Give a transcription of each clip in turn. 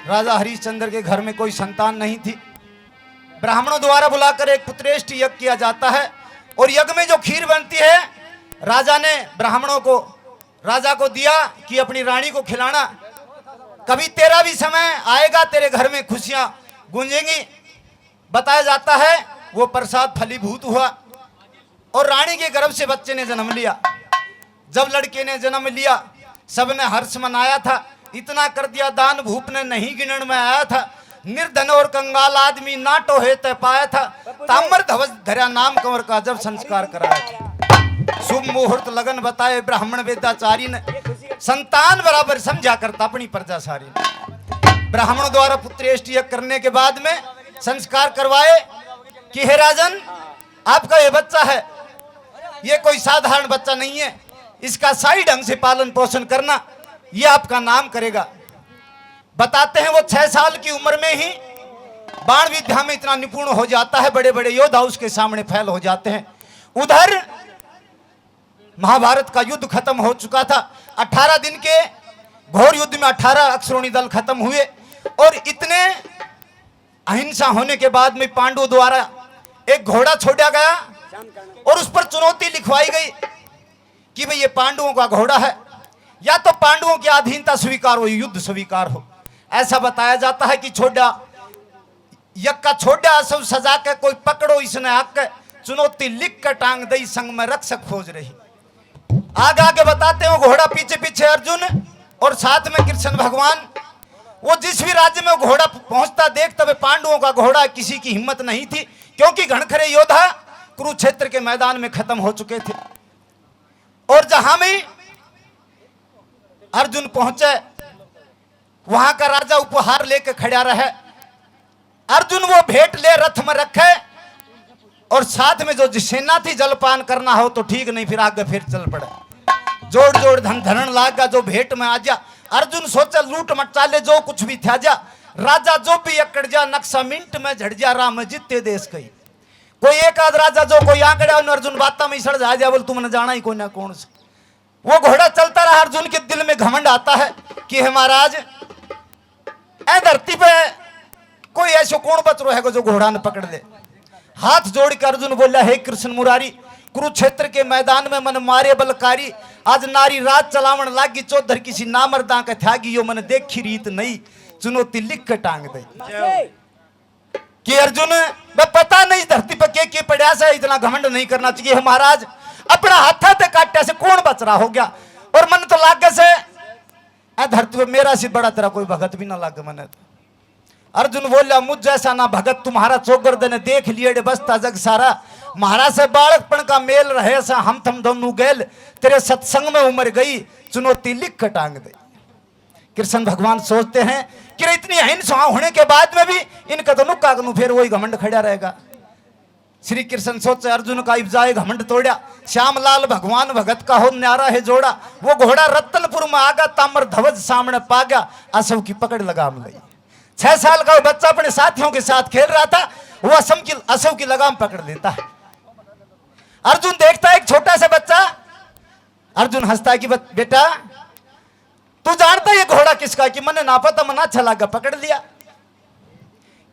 राजा हरिश्चंद्र के घर में कोई संतान नहीं थी। ब्राह्मणों द्वारा बुलाकर एक पुत्रेष्टि यज्ञ किया जाता है और यज्ञ में जो खीर बनती है राजा ने ब्राह्मणों को राजा को दिया कि अपनी रानी को खिलाना। कभी तेरा भी समय आएगा, तेरे घर में खुशियां गूंजेंगी। बताया जाता है वो प्रसाद फलीभूत हुआ और रानी के गर्भ से बच्चे ने जन्म लिया। जब लड़के ने जन्म लिया सबने हर्ष मनाया था। इतना कर दिया दान भूप ने नहीं गिनन में आया था। निर्धन और कंगाल आदमी नाटो है तय पाया था। ताम्र ध्वज धरा नाम कंवर का जब संस्कार कराया था। शुभ मुहूर्त लगन बताए ब्राह्मण वेदाचारी ने। संतान बराबर समझा करता अपनी प्रजा सारी ने। ब्राह्मण द्वारा पुत्रेष्टि करने के बाद में संस्कार करवाए कि हे राजन, आपका ये बच्चा है, ये कोई साधारण बच्चा नहीं है, इसका सही ढंग से पालन पोषण करना, ये आपका नाम करेगा। बताते हैं वो 6 साल की उम्र में ही बाण विद्या में इतना निपुण हो जाता है, बड़े बड़े योद्धा उसके सामने फैल हो जाते हैं। उधर महाभारत का युद्ध खत्म हो चुका था। 18 दिन के घोर युद्ध में 18 अक्षौणी दल खत्म हुए और इतने अहिंसा होने के बाद में पांडवों द्वारा एक घोड़ा छोड़ा गया और उस पर चुनौती लिखवाई गई कि भाई ये पांडवों का घोड़ा है, या तो पांडवों की अधीनता स्वीकार हो, युद्ध स्वीकार हो। ऐसा बताया जाता है कि छोड़ा यक का छोड़ा सब सजा के कोई पकड़ो इसने हक, चुनौती लिख कर टांग दई संग में रक्षक खोज रही। आगे आगे बताते हो घोड़ा पीछे पीछे अर्जुन और साथ में कृष्ण भगवान। वो जिस भी राज्य में घोड़ा पहुंचता देख तब पांडवों का घोड़ा, किसी की हिम्मत नहीं थी क्योंकि घनखरे योद्धा कुरुक्षेत्र के मैदान में खत्म हो चुके थे। और जहां में अर्जुन पहुंचे वहां का राजा उपहार लेकर खड़ा रहे। अर्जुन वो भेंट ले रथ में रखे और साथ में जो सेना थी जलपान करना हो तो ठीक, नहीं फिर आगे फिर चल पड़े। जोड़ जोड़ धन धरण लागा जो भेंट में आ जा। अर्जुन सोचा लूट मचा ले जो कुछ भी था जा। राजा जो भी अकड़ जा नक्शा मिनट में झड़ जा, राम जितते देश कही। कोई एक आध राजा जो कोई आंकड़ा अर्जुन बाता में सड़ जा बोल तुमने जाना ही कोई ना कौन से। वो घोड़ा चलता रहा। अर्जुन के दिल में घमंड आता है कि हे महाराज, ए धरती पे कोई ऐसा कौन बच रहा है जो घोड़ा न पकड़ ले। हाथ जोड़ कर अर्जुन बोला, हे कृष्ण मुरारी, कुरुक्षेत्र के मैदान में मन मारे बलकारी। आज नारी रात चलावण लागी, चौधर किसी नामर्दा के त्यागी। यो मन देखी रीत नहीं, चुनौती लिख के टांग दे। कि अर्जुन मैं पता नहीं धरती पर के पड़ा से, इतना घमंड नहीं करना चाहिए। महाराज अपना हाथा ते काटे से कौन बच रहा हो गया। और मन तो लागे से धरती पर मेरा से बड़ा तेरा कोई भगत भी ना लागे मने तो। अर्जुन बोला, मुझ जैसा ना भगत तुम्हारा चौगर्द ने देख लिए बसता जग सारा। महाराज से बालकपन का मेल रहे सा हम थम दोनों गेल, तेरे सत्संग में उमर गई, चुनौती लिख कर टांग दे। कृष्ण भगवान सोचते हैं कि इतनी अहिंसा होने के बाद में भी इनका तो नुक्का फिर वही घमंड खड़ा रहेगा। श्री कृष्ण सोचे अर्जुन का इब्जाए घमंड तोड़ा। श्यामलाल भगवान भगत का हो न्यारा है जोड़ा। वो घोड़ा रत्तलपुर में आगा, ताम्र ध्वज सामने पा गया, असव की पकड़ लगाम गई। 6 साल का वो बच्चा अपने साथियों के साथ खेल रहा था, वो असव की लगाम पकड़ लेता है। अर्जुन देखता है एक छोटा सा बच्चा। अर्जुन हंसता है कि बेटा तू जानता है ये घोड़ा किसका? कि मैंने ना पता, मना अच्छा लगा पकड़ लिया।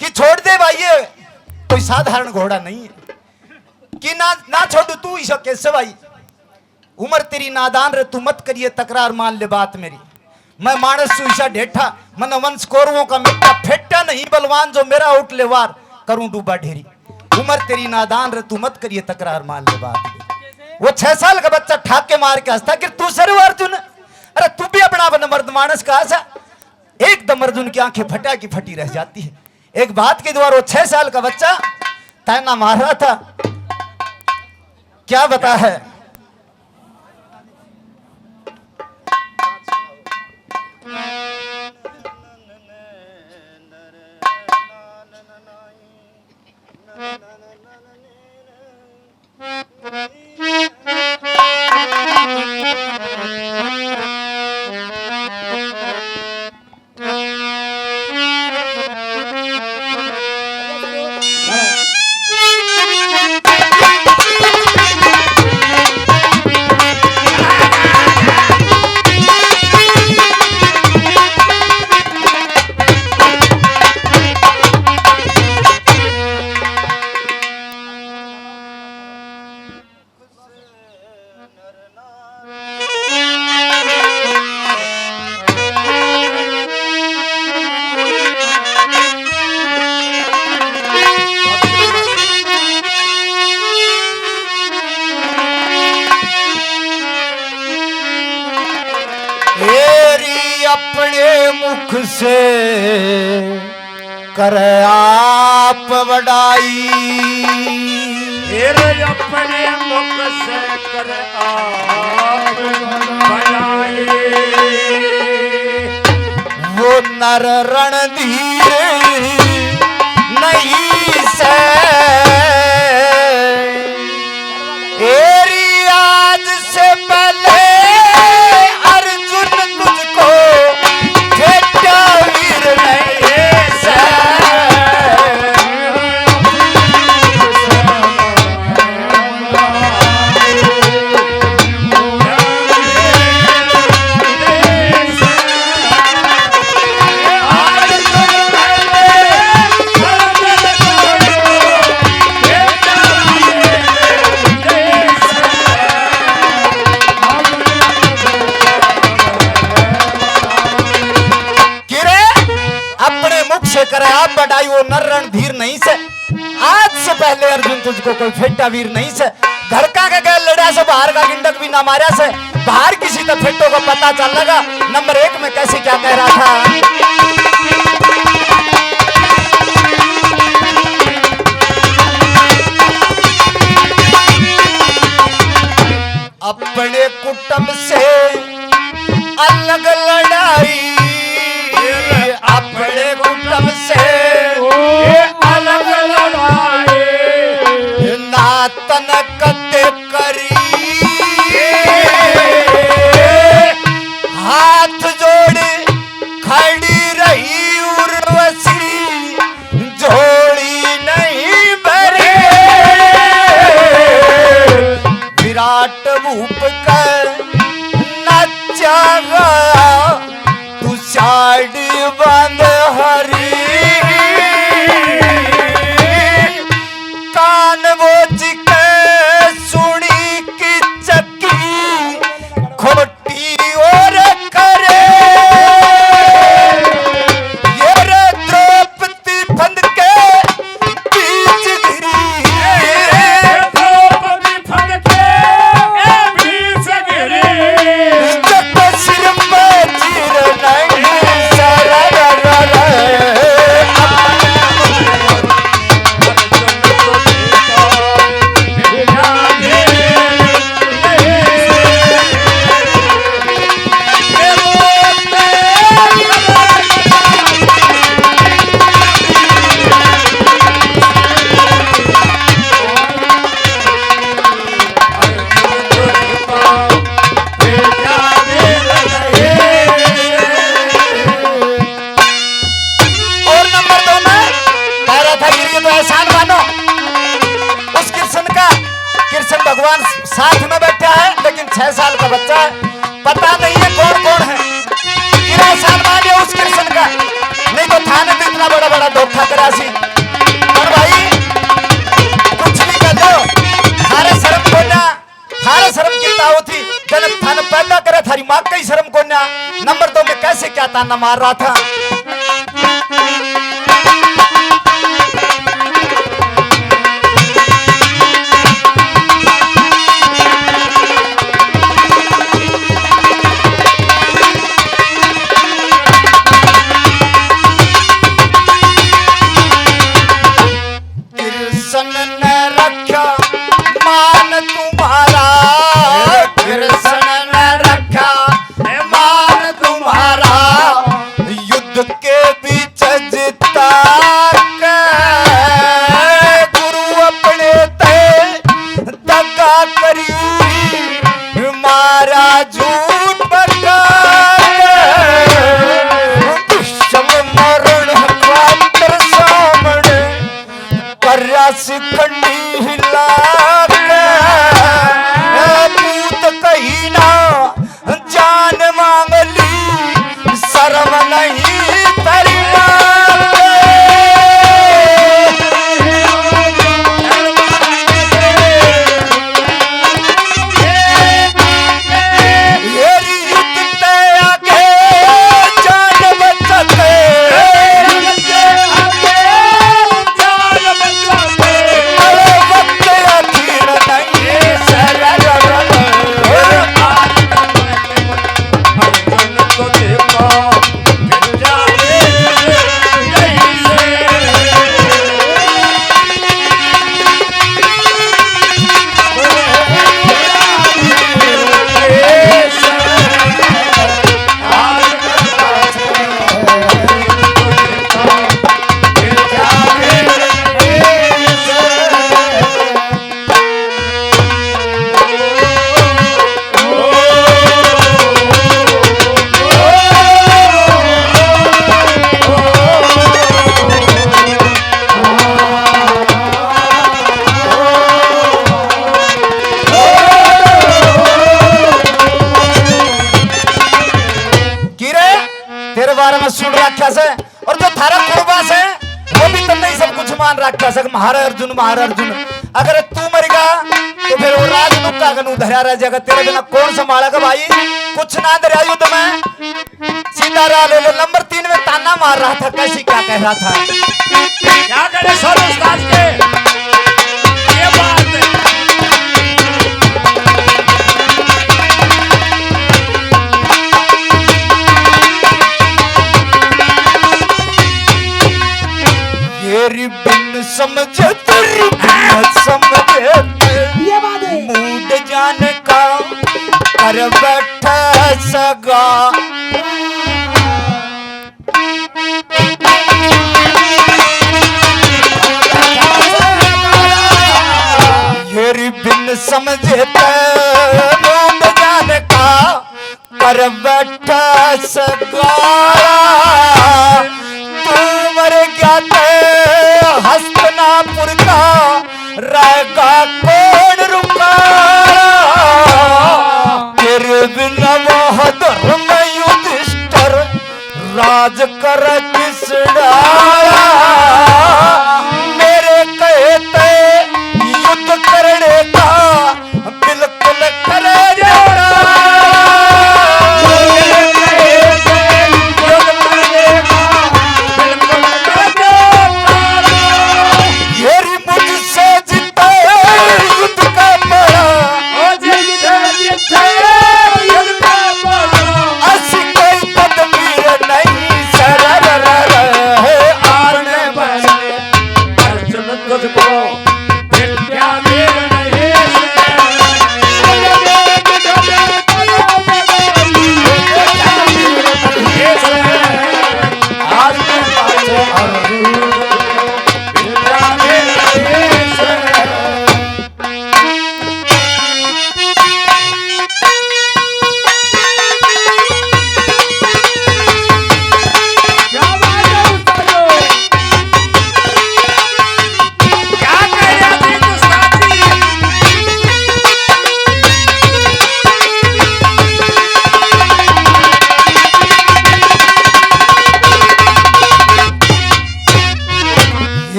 कि छोड़ दे भाई, ये कोई साधारण घोड़ा नहीं है। कि ना छोड़ू तू इसे कैसे भाई, उम्र तेरी नादान रे, तू मत करिए तकरार, मान ले बात मेरी। मैं मानस सुईसा ढेठा, मन वंश कौरवों का मिट्टा, फेटा नहीं बलवान जो मेरा उठ ले वार, करूं डूबा ढेरी। उम्र तेरी नादान रे, तू मत करिए तकरार, मान ले बात मेरी। वो 6 साल का बच्चा ठाक के मार के हंसता कि तू सर अर्जुन, अरे तू भी अपना मर्द मानस का आशा। एकदम अर्जुन की आंखें फटा की फटी रह जाती है। एक बात के द्वारा वो 6 साल का बच्चा ताना मार रहा था। क्या बता है, से कर आप बड़ाई, अपने मुख से कर आप बड़ाई। वो नर रणधीर नहीं से एरी आज से पहले अर्जुन तुझको भेटा वीर नहीं से। करे आप बढ़ाई वो नर रणधीर नहीं से, आज से पहले अर्जुन तुझको कोई फेटा वीर नहीं से। घर का गैल लड़ा से बाहर का गिंडक भी ना मारा से, बाहर किसी तो फेटो को पता चल लगा। नंबर 1 में कैसे क्या कह रहा था, अपने कुटुंब से अलग लड़ाई, अपने कुटुंब से अलग लड़ाई। नातन कते करी हाथ जोड़े खड़ी रही उर्वशी, जोड़ी नहीं भरे विराट भूप कर नचा गया तू साड़ी बंद हरी। कान बोझ के सुनी की चक्की खोटी और करे, ये रे द्रौपदी फंद के बीच गिरी, द्रौपदी फंद के बीच गिरी। जब सिर में चीर नहीं सरा भगवान साथ में बैठा है, लेकिन 6 साल का बच्चा है, पता नहीं है कौन कौन है। 13 साल बाद है उस कृष्ण का, नहीं तो थाने में इतना बड़ा बड़ा धोखा करा सी। और भाई कुछ भी कर दो, थारे शर्म को ना, थारे शर्म की ताऊ थी जन्म थाने पैदा करे, थारी माँ का ही शर्म को ना। नंबर 2 में कैसे क्या ताना मार रहा था, और जो थारा कुर्बास है वो भी तुमने सब कुछ मान रखा सक महारा अर्जुन अगर तू मरेगा तो फिर वो राजनु का गनु धरा रह जाएगा तेरे बिना कौन संभालेगा भाई कुछ ना दरिया युद्ध में सीतारा ले लो नंबर 3 में ताना मार रहा था कैसी क्या कह रहा था क्या करे सर उस्ताद के ये बात है तेरी बिन समझे तेरी बिन समझे ये बात है मूड जाने का कर बैठा सगा तेरी बिन समझे मूड जाने का कर बैठा सगा तू मर गया हस्तनापुर का रहेगा कौन रुका तेरे बिना वह धर्म युधिष्ठिर राज कर किस डाला मेरे कहते युद्ध करने का बिल्कुल करे जोड़ा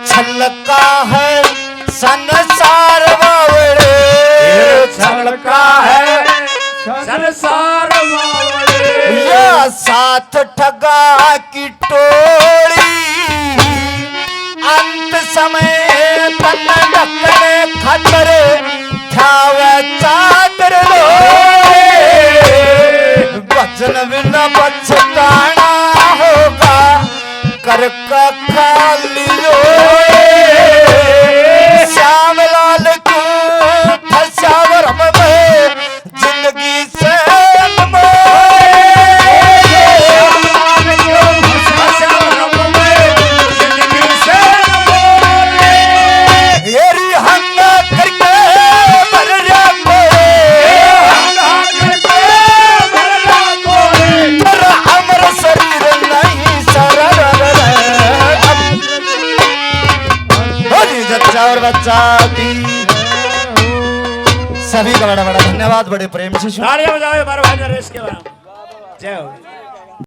छलका है संसार बावड़े छलका है संसार बावड़े या साथ ठगा की टोली अंत समय तन ढकने खतरे ठावे चादर लो वचन बिना पछताना होगा कर का खाली श्याम लाल को फसावर में जिंदगी से और बच्चा सभी का बड़ा बड़ा धन्यवाद बड़े प्रेम से तालियां बजाओ हमारे भाई नरेश के नाम जय हो।